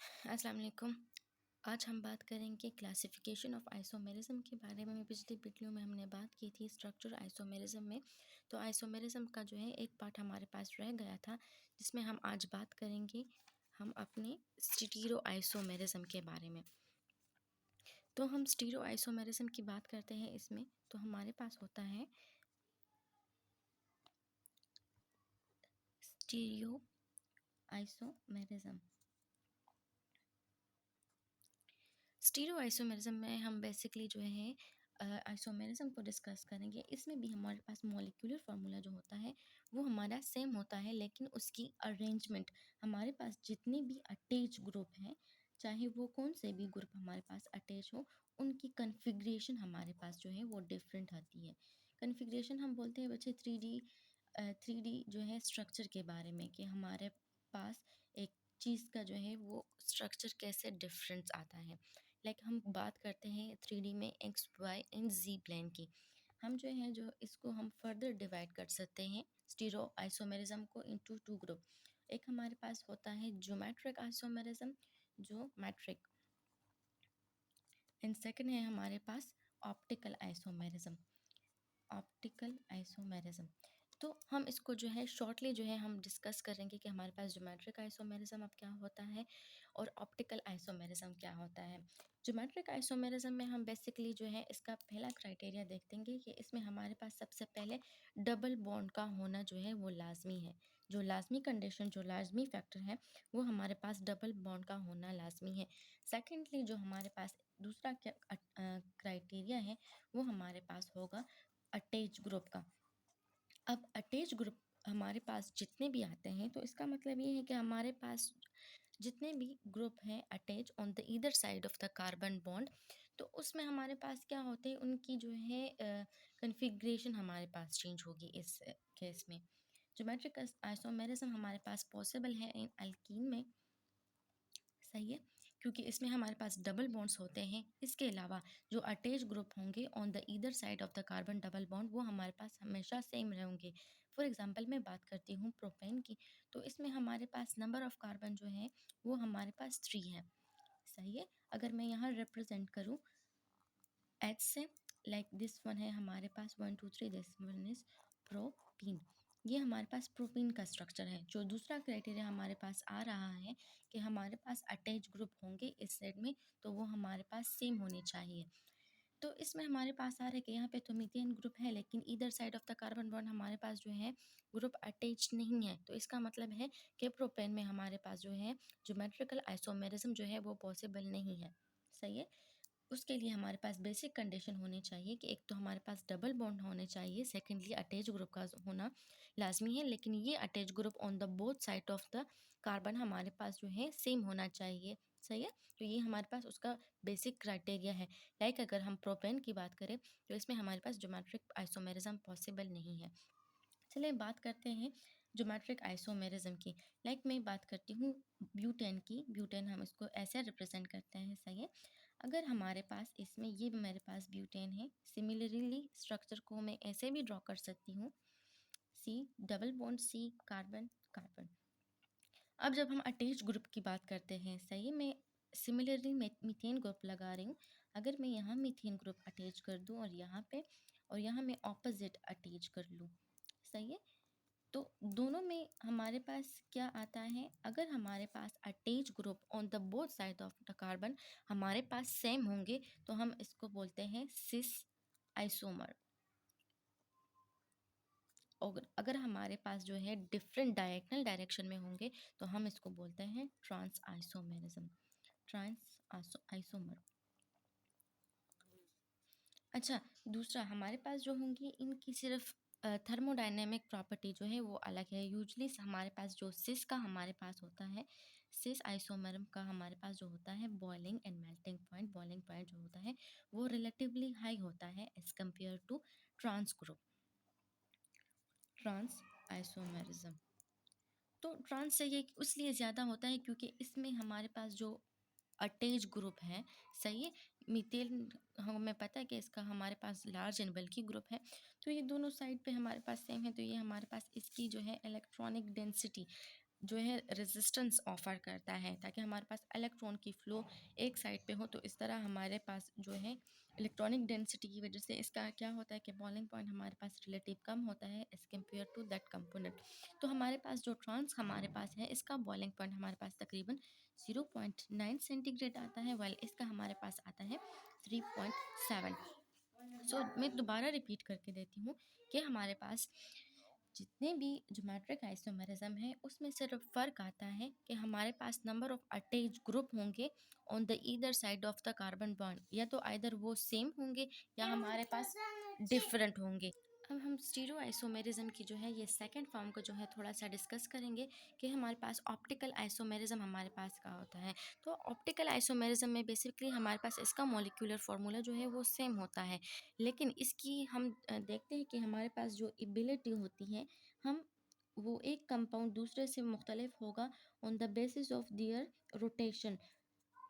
अस्सलाम वालेकुम। आज हम बात करेंगे क्लासिफिकेशन ऑफ आइसोमेरिज्म के बारे में। पिछली वीडियो में हमने बात की थी स्ट्रक्चर आइसोमेरिज्म में। तो आइसोमेरिज्म का जो है एक पार्ट हमारे पास रह गया था, जिसमें हम आज बात करेंगे हम अपने स्टीरियो आइसोमेरिज्म के बारे में। तो हम स्टीरियो आइसोमेरिज्म की बात करते हैं इसमें, तो हमारे पास होता है स्टीरियो आइसोमेरिज्म। स्टीरियो आइसोमेरिज्म में हम बेसिकली जो है आइसोमेरिज्म को डिस्कस करेंगे। इसमें भी हमारे पास मॉलिक्यूलर फार्मूला जो होता है वो हमारा सेम होता है, लेकिन उसकी अरेंजमेंट, हमारे पास जितने भी अटैच ग्रुप हैं, चाहे वो कौन से भी ग्रुप हमारे पास अटैच हो, उनकी कन्फिग्रेशन हमारे पास जो है वो डिफरेंट आती है। कन्फिग्रेशन हम बोलते हैं बच्चे 3D जो है स्ट्रक्चर के बारे में, कि हमारे पास एक चीज़ का जो है वो स्ट्रक्चर कैसे डिफरेंस आता है। हम बात करते हैं 3D में x y and z plane की। हम जो है जो इसको हम फर्दर डिवाइड कर सकते हैं स्टीरियो आइसोमेरिज्म को इनटू टू ग्रुप। एक हमारे पास होता है ज्योमेट्रिक आइसोमेरिज्म, जो मैट्रिक, एंड सेकंड है हमारे पास ऑप्टिकल आइसोमेरिज्म। ऑप्टिकल आइसोमेरिज्म, तो हम इसको जो है शॉर्टली जो है हम डिस्कस करेंगे कि हमारे पास ज्योमेट्रिक आइसोमेरिज्म अब क्या होता है और ऑप्टिकल आइसोमेरिज्म क्या होता है। ज्योमेट्रिक आइसोमेरिज्म में हम बेसिकली जो है इसका पहला क्राइटेरिया देखेंगे कि इसमें हमारे पास सबसे पहले डबल बॉन्ड का होना जो है वो लाजमी है। जो लाजमी कंडीशन, जो लाजमी फैक्टर है, वो हमारे पास डबल बॉन्ड का होना लाजमी है। सेकेंडली जो हमारे पास दूसरा क्राइटेरिया है वो हमारे पास होगा अटैच ग्रुप का। अब अटैच ग्रुप हमारे पास जितने भी आते हैं, तो इसका मतलब ये है कि हमारे पास जितने भी ग्रुप हैं attach on the either side of the carbon bond, तो उसमें हमारे पास क्या होते हैं, उनकी जो है कन्फिग्रेशन हमारे पास चेंज होगी इस केस में। ज्योमेट्रिक आइसोमेरिज्म हमारे पास पॉसिबल है इन अल्कीन में, सही है, क्योंकि इसमें हमारे पास डबल बॉन्ड्स होते हैं। इसके अलावा जो अटैच ग्रुप होंगे on the either side of the carbon double bond, वो हमारे पास हमेशा सेम रहेंगे। फॉर एग्जांपल मैं बात करती हूँ प्रोपेन की, तो इसमें हमारे पास नंबर ऑफ कार्बन जो है वो हमारे पास 3 है, सही है। अगर मैं यहाँ रिप्रेजेंट करूँ एच से, लाइक दिस वन है हमारे पास 1 2 3, दिस वन इज प्रोपीन। ये हमारे पास प्रोपीन का स्ट्रक्चर है। जो दूसरा क्राइटेरिया हमारे पास आ रहा है कि हमारे पास अटैच ग्रुप होंगे इस साइड में, तो वो हमारे पास सेम होने चाहिए। तो इसमें हमारे पास आ रहा है कि यहाँ पे तो मीथेन ग्रुप है, लेकिन इधर side of the carbon bond हमारे पास जो है ग्रुप अटैच नहीं है। तो इसका मतलब है कि प्रोपेन में हमारे पास जो है ज्योमेट्रिकल आइसोमेरिज्म जो है वो पॉसिबल नहीं है, सही है। उसके लिए हमारे पास बेसिक कंडीशन होनी चाहिए कि एक तो हमारे पास डबल बॉन्ड होने चाहिए, सेकेंडली अटैच ग्रुप का होना लाजमी है, लेकिन ये attach group on the both side of the carbon हमारे पास जो है सेम होना चाहिए, सही है। तो ये हमारे पास उसका बेसिक क्राइटेरिया है। अगर हम प्रोपेन की बात करें, तो इसमें हमारे पास ज्योमेट्रिक आइसोमेरिज्म पॉसिबल नहीं है। चलिए बात करते हैं ज्योमेट्रिक आइसोमेरिज्म की। मैं बात करती हूँ ब्यूटेन की। ब्यूटेन हम इसको ऐसे रिप्रेजेंट करते हैं, सही है। अगर हमारे पास इसमें ये मेरे पास ब्यूटेन है, सिमिलरली स्ट्रक्चर को मैं ऐसे भी ड्रॉ कर सकती हूँ, C double bond C carbon carbon. अब जब हम अटैच ग्रुप की बात करते हैं, सही, मैं सिमिलरली मीथेन ग्रुप लगा रही हूँ। अगर मैं यहाँ मीथेन ग्रुप अटैच कर दूँ और यहाँ पे, और यहाँ मैं ऑपोजिट अटैच कर लूँ, सही है, तो दोनों में हमारे पास क्या आता है, अगर हमारे पास attach group on the both side of the carbon हमारे पास सेम होंगे, तो हम इसको बोलते हैं सिस आइसोमर। और अगर हमारे पास जो है डिफरेंट डायरेक्शनल डायरेक्शन में होंगे, तो हम इसको बोलते हैं ट्रांस आइसोमेरिज्म। Trans isomer. अच्छा, दूसरा हमारे पास जो होंगी इनकी सिर्फ थर्मोडायनेमिक प्रॉपर्टी जो है वो अलग है। यूजली हमारे पास जो सिस का हमारे पास होता है, सिस आइसोमरम का हमारे पास जो होता है boiling and melting point, boiling point जो होता है वो रिलेटिवली हाई होता है as compare to trans group, trans isomerism. तो ट्रांस से ये इसलिए ज़्यादा होता है क्योंकि इसमें हमारे पास जो अटैच ग्रुप है, सही है, मीथेन हमें पता है कि इसका हमारे पास लार्ज एंड बल्की ग्रुप है, तो ये दोनों साइड पे हमारे पास सेम है, तो ये हमारे पास इसकी जो है इलेक्ट्रॉनिक डेंसिटी जो है रेजिस्टेंस ऑफर करता है ताकि हमारे पास इलेक्ट्रॉन की फ्लो एक साइड पे हो। तो इस तरह हमारे पास जो है इलेक्ट्रॉनिक डेंसिटी की वजह से इसका क्या होता है कि बॉइलिंग पॉइंट हमारे पास रिलेटिव कम होता है as compare to that component. तो हमारे पास जो ट्रांस हमारे पास है इसका बॉइलिंग पॉइंट हमारे पास तकरीबन 0.9 सेंटीग्रेड आता है, वाइल इसका हमारे पास आता है 3.7। मैं दोबारा रिपीट करके देती हूँ कि हमारे पास जितने भी ज्योमेट्रिक आइसोमेरिज्म है उसमें सिर्फ फ़र्क आता है कि हमारे पास नंबर ऑफ अटैच ग्रुप होंगे on the either side of the carbon bond, या तो आइदर वो सेम होंगे या हमारे पास डिफरेंट होंगे। अब हम स्टीरियो आइसोमेरिज्म की जो है ये सेकंड फॉर्म को जो है थोड़ा सा डिस्कस करेंगे कि हमारे पास ऑप्टिकल आइसोमेरिज्म हमारे पास क्या होता है। तो ऑप्टिकल आइसोमेरिज्म में बेसिकली हमारे पास इसका मॉलिक्यूलर फार्मूला जो है वो सेम होता है, लेकिन इसकी हम देखते हैं कि हमारे पास जो एबिलिटी होती है, हम वो एक कंपाउंड दूसरे से मुख्तलिफ होगा on the basis of their rotation.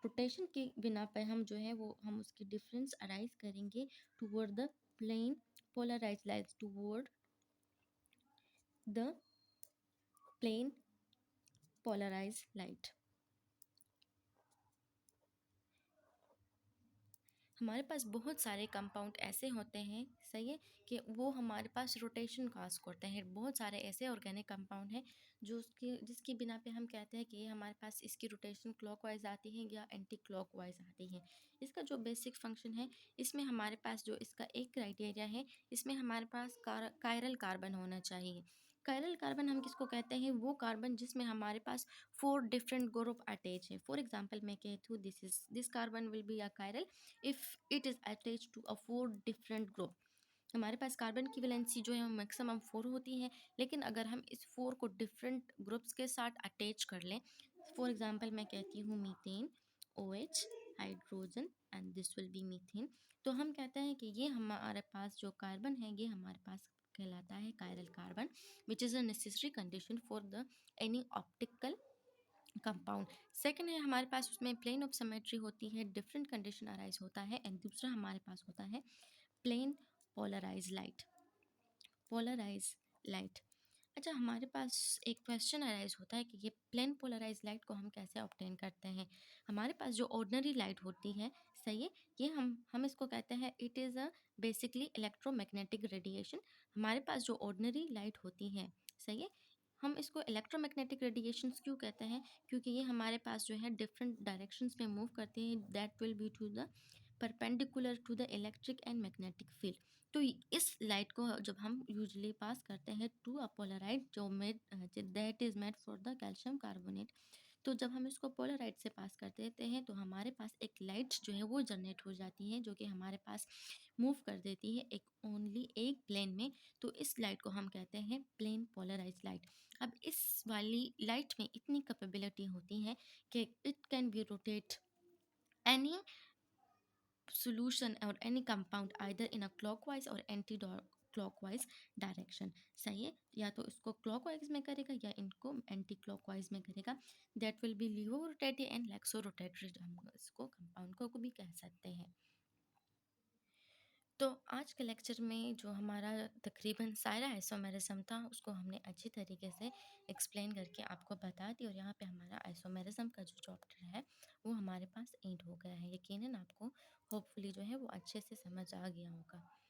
Rotation के बिना पे हम जो है वो हम उसकी डिफरेंस अराइज करेंगे toward the plane polarized light toward the plane polarized light। हमारे पास बहुत सारे कंपाउंड ऐसे होते हैं, सही है, कि वो हमारे पास रोटेशन काज करते हैं। बहुत सारे ऐसे ऑर्गेनिक कंपाउंड हैं जो उसकी जिसकी बिना पे हम कहते हैं कि ये हमारे पास इसकी रोटेशन क्लॉकवाइज आती है या एंटी क्लॉकवाइज आती है। इसका जो बेसिक फंक्शन है, इसमें हमारे पास जो इसका एक क्राइटेरिया है, इसमें हमारे पास कायरल कार्बन होना चाहिए। कायरल कार्बन हम किसको कहते हैं? वो कार्बन जिसमें हमारे पास 4 डिफरेंट ग्रुप अटैच है। फॉर एग्जांपल मैं कहती हूँ this carbon will be a chiral if it is attach to a 4 different group. हमारे पास कार्बन की वैलेंसी जो है मैक्सिमम 4 होती है, लेकिन अगर हम इस 4 को डिफरेंट ग्रुप्स के साथ अटैच कर लें, फॉर एग्जांपल मैं कहती हूँ methane, OH, hydrogen and this will be methane. तो हम कहते हैं कि ये हमारे पास जो कार्बन है ये हमारे पास कहलाता है chiral carbon, which is a necessary condition for the any optical compound. Second है हमारे पास उसमें प्लेन ऑफ सिमेट्री होती है, डिफरेंट कंडीशन अराइज होता है। एंड दूसरा हमारे पास होता है plane polarise light. Polarise light. अच्छा, हमारे पास एक क्वेश्चन अराइज होता है कि ये प्लेन पोलराइज लाइट को हम कैसे ऑब्टेन करते हैं। हमारे पास जो ऑर्डिनरी लाइट होती है, सही है, ये हम इसको कहते हैं it is a basically electromagnetic radiation. हमारे पास जो ऑर्डिनरी लाइट होती है, सही है, हम इसको इलेक्ट्रोमैग्नेटिक रेडिएशंस क्यों कहते हैं? क्योंकि ये हमारे पास जो है डिफरेंट डायरेक्शंस में मूव करते हैं, that will be to the perpendicular to the electric and magnetic field. तो इस लाइट को जब हम यूजली पास करते हैं टू अ पोलराइड जो made that is made for the calcium carbonate, तो जब हम इसको पोलराइड से पास कर देते हैं तो हमारे पास एक लाइट जो है वो जनरेट हो जाती है जो कि हमारे पास मूव कर देती है एक ओनली एक प्लेन में। तो इस लाइट को हम कहते हैं प्लेन पोलराइज लाइट। अब इस वाली लाइट में इतनी कैपेबिलिटी होती है कि it can be rotate any solution or any compound either in a clockwise or anti clockwise direction, सही है, या तो इसको क्लॉकवाइज में करेगा या इनको एंटी क्लॉकवाइज में करेगा। That will be laevo rotatory and लेक्सो रोटेटरी, हम इसको कंपाउंड को भी कह सकते हैं। तो आज के लेक्चर में जो हमारा तकरीबन सारा आइसोमेरिज्म था उसको हमने अच्छी तरीके से एक्सप्लेन करके आपको बता दी, और यहाँ पे हमारा आइसोमेरिज्म का जो चैप्टर है वो हमारे पास एंड हो गया है। यकीनन आपको होपफुली जो है वो अच्छे से समझ आ गया होगा।